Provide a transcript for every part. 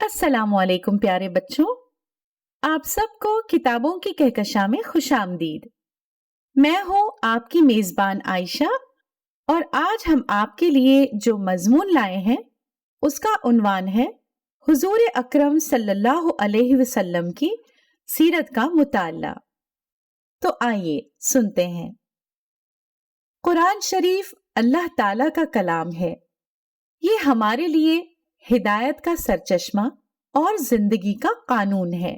السلام علیکم پیارے بچوں، آپ سب کو کتابوں کی کہکشاں میں خوش آمدید۔ میں ہوں آپ کی میزبان عائشہ، اور آج ہم آپ کے لیے جو مضمون لائے ہیں اس کا عنوان ہے حضور اکرم صلی اللہ علیہ وسلم کی سیرت کا مطالعہ۔ تو آئیے سنتے ہیں۔ قرآن شریف اللہ تعالیٰ کا کلام ہے۔ یہ ہمارے لیے ہدایت کا سرچشمہ اور زندگی کا قانون ہے۔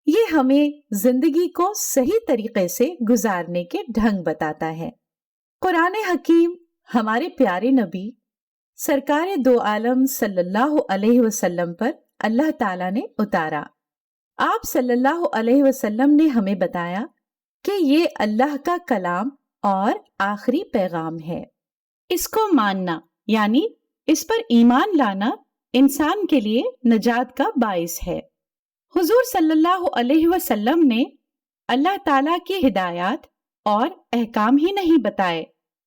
یہ ہمیں زندگی کو صحیح طریقے سے گزارنے کے ڈھنگ بتاتا ہے۔ قرآن حکیم ہمارے پیارے نبی سرکار دو عالم صلی اللہ علیہ وسلم پر اللہ تعالیٰ نے اتارا۔ آپ صلی اللہ علیہ وسلم نے ہمیں بتایا کہ یہ اللہ کا کلام اور آخری پیغام ہے۔ اس کو ماننا یعنی اس پر ایمان لانا انسان کے لیے نجات کا باعث ہے۔ حضور صلی اللہ علیہ وسلم نے اللہ تعالیٰ کی ہدایات اور احکام ہی نہیں بتائے،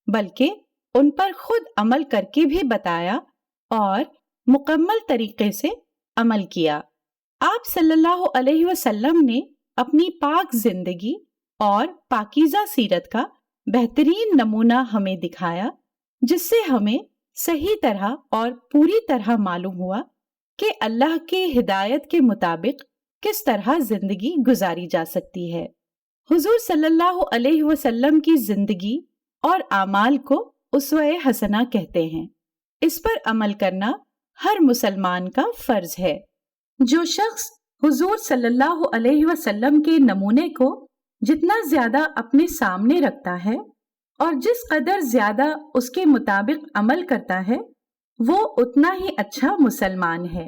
بلکہ ان پر خود عمل کر کے بھی بتایا اور مکمل طریقے سے عمل کیا۔ آپ صلی اللہ علیہ وسلم نے اپنی پاک زندگی اور پاکیزہ سیرت کا بہترین نمونہ ہمیں دکھایا، جس سے ہمیں صحیح طرح اور پوری طرح معلوم ہوا کہ اللہ کے ہدایت کے مطابق کس طرح زندگی گزاری جا سکتی ہے۔ حضور صلی اللہ علیہ وسلم کی زندگی اور اعمال کو اسوہ حسنہ کہتے ہیں۔ اس پر عمل کرنا ہر مسلمان کا فرض ہے۔ جو شخص حضور صلی اللہ علیہ وسلم کے نمونے کو جتنا زیادہ اپنے سامنے رکھتا ہے اور جس قدر زیادہ اس کے مطابق عمل کرتا ہے، وہ اتنا ہی اچھا مسلمان ہے۔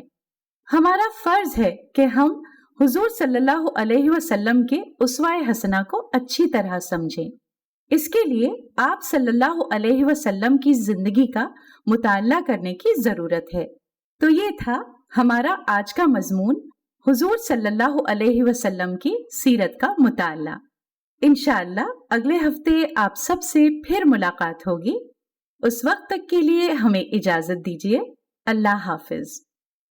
ہمارا فرض ہے کہ ہم حضور صلی اللہ علیہ وسلم کے اسوہ حسنہ کو اچھی طرح سمجھیں۔ اس کے لیے آپ صلی اللہ علیہ وسلم کی زندگی کا مطالعہ کرنے کی ضرورت ہے۔ تو یہ تھا ہمارا آج کا مضمون، حضور صلی اللہ علیہ وسلم کی سیرت کا مطالعہ۔ انشاءاللہ اگلے ہفتے آپ سب سے پھر ملاقات ہوگی۔ اس وقت تک کے لیے ہمیں اجازت دیجیے۔ اللہ حافظ۔